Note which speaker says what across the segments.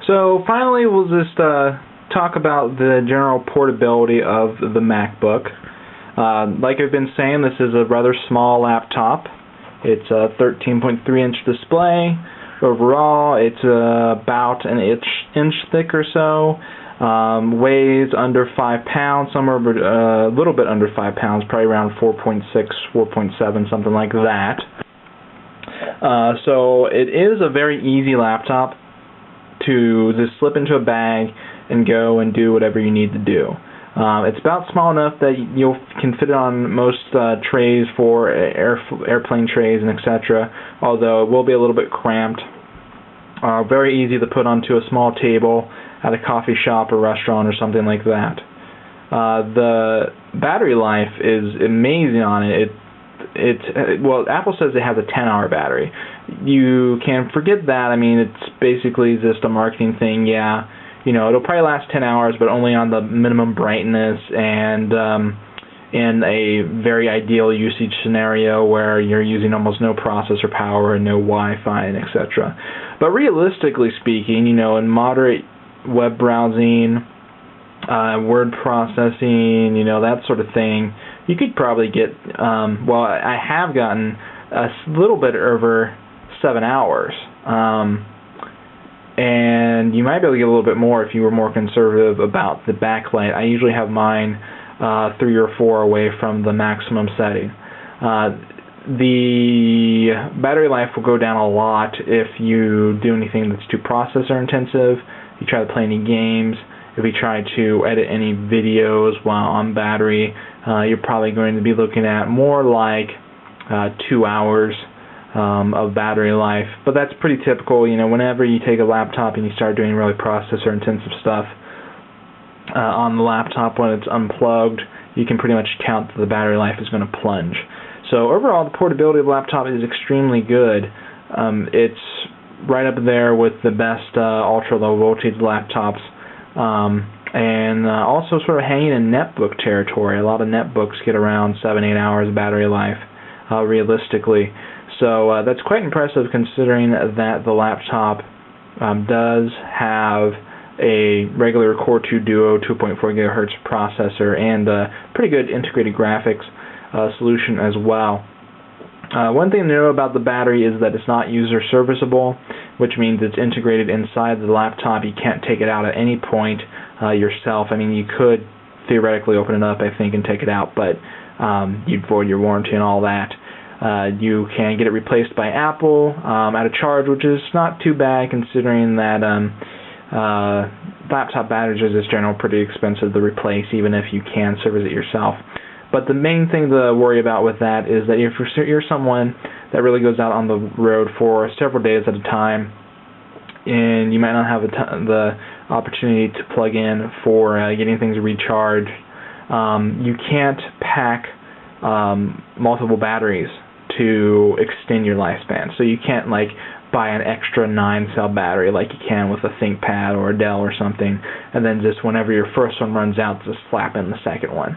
Speaker 1: So finally, we'll just talk about the general portability of the MacBook. Like I've been saying, this is a rather small laptop. It's a 13.3-inch display. Overall, it's about an inch thick or so. Weighs under 5 pounds, somewhere a little bit under 5 pounds, probably around 4.6, 4.7, something like that. So it is a very easy laptop to just slip into a bag and go and do whatever you need to do. It's about small enough that you can fit it on most trays for airplane trays and etc., although it will be a little bit cramped. Very easy to put onto a small table at a coffee shop or restaurant or something like that. The battery life is amazing on it. Well, Apple says it has a 10-hour battery. You can forget that. I mean, it's basically just a marketing thing. Yeah, you know, it'll probably last 10 hours, but only on the minimum brightness and in a very ideal usage scenario where you're using almost no processor power and no Wi-Fi and etc. But realistically speaking, you know, in moderate web browsing, word processing, you know, that sort of thing, you could probably get, well, I have gotten a little bit over 7 hours. And you might be able to get a little bit more if you were more conservative about the backlight. I usually have mine 3 or 4 away from the maximum setting. The battery life will go down a lot if you do anything that's too processor intensive, you try to play any games, if you try to edit any videos while on battery. You're probably going to be looking at more like 2 hours of battery life, but that's pretty typical. You know, whenever you take a laptop and you start doing really processor intensive stuff on the laptop when it's unplugged, you can pretty much count that the battery life is going to plunge. So overall, the portability of the laptop is extremely good. It's right up there with the best ultra low voltage laptops, and also sort of hanging in netbook territory. A lot of netbooks get around 7-8 hours of battery life realistically. So that's quite impressive considering that the laptop does have a regular Core 2 Duo 2.4 GHz processor and a pretty good integrated graphics solution as well. One thing to know about the battery is that it's not user serviceable, which means it's integrated inside the laptop. You can't take it out at any point yourself. I mean, you could theoretically open it up, I think, and take it out, but you'd void your warranty and all that. You can get it replaced by Apple at a charge, which is not too bad considering that laptop batteries are just generally pretty expensive to replace, even if you can service it yourself. But the main thing to worry about with that is that if you're someone that really goes out on the road for several days at a time, and you might not have the opportunity to plug in for getting things recharged, you can't pack multiple batteries to extend your lifespan. So you can't like buy an extra 9-cell battery like you can with a ThinkPad or a Dell or something, and then just whenever your first one runs out, just slap in the second one.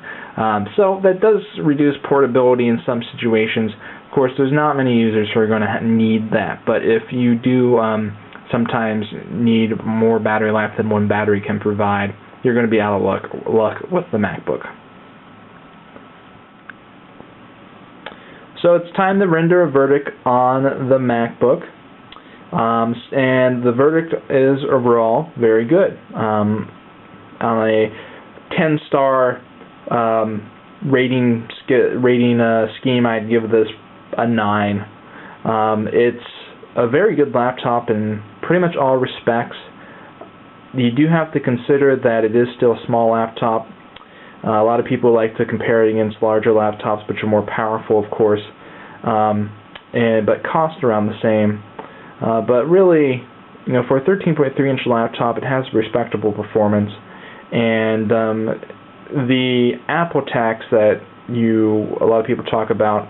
Speaker 1: So that does reduce portability in some situations. Of course, there's not many users who are going to need that, but if you do sometimes need more battery life than one battery can provide, you're going to be out of luck with the MacBook. So it's time to render a verdict on the MacBook. And the verdict is overall very good. On a 10-star rating scheme, I'd give this a 9. It's a very good laptop in pretty much all respects. You do have to consider that it is still a small laptop. A lot of people like to compare it against larger laptops, which are more powerful, of course, but cost around the same. But really, you know, for a 13.3-inch laptop, it has respectable performance, and the Apple tax that a lot of people talk about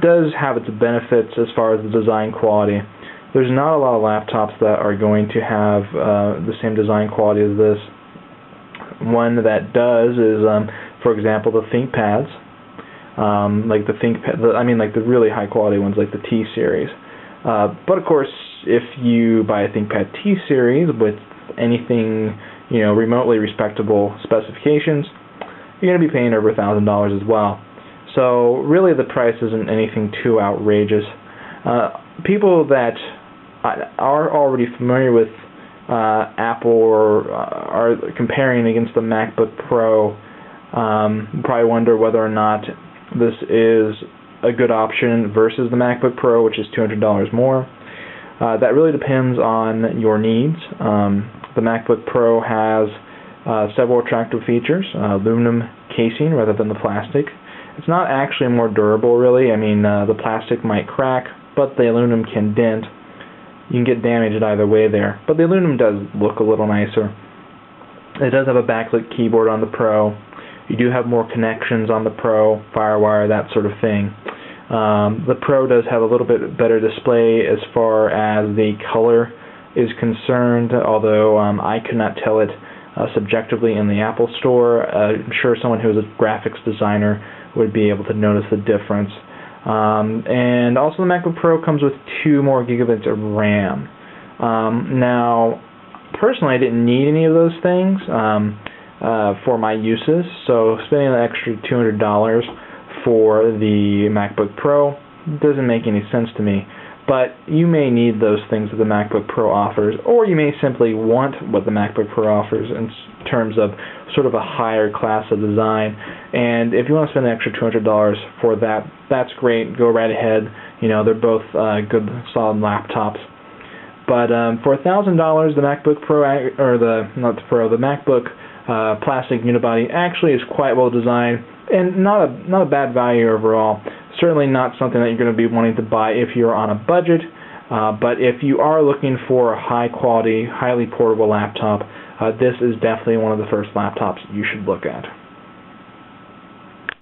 Speaker 1: does have its benefits as far as the design quality. There's not a lot of laptops that are going to have the same design quality as this. One that does is, for example, the ThinkPads, like the really high quality ones, like the T series. But of course, if you buy a ThinkPad T series with anything, remotely respectable specifications, you're going to be paying over $1,000 as well. So really the price isn't anything too outrageous. People that are already familiar with Apple or are comparing against the MacBook Pro probably wonder whether or not this is a good option versus the MacBook Pro, which is $200 more. That really depends on your needs. The MacBook Pro has several attractive features, aluminum casing rather than the plastic. It's not actually more durable, really. I mean, the plastic might crack, but the aluminum can dent. You can get damaged either way there. But the aluminum does look a little nicer. It does have a backlit keyboard on the Pro. You do have more connections on the Pro, FireWire, that sort of thing. The Pro does have a little bit better display as far as the color is concerned, although I could not tell it subjectively in the Apple Store. I'm sure someone who is a graphics designer would be able to notice the difference. And also the MacBook Pro comes with 2 more gigabytes of RAM. Now, personally, I didn't need any of those things for my uses, so spending an extra $200 for the MacBook Pro doesn't make any sense to me. But you may need those things that the MacBook Pro offers, or you may simply want what the MacBook Pro offers in terms of sort of a higher class of design. And if you want to spend an extra $200 for that, that's great. Go right ahead. They're both good, solid laptops. But for $1,000, the MacBook Pro, or the MacBook plastic unibody actually is quite well designed and not a bad value overall. Certainly not something that you're going to be wanting to buy if you're on a budget, but if you are looking for a high-quality, highly portable laptop, this is definitely one of the first laptops you should look at.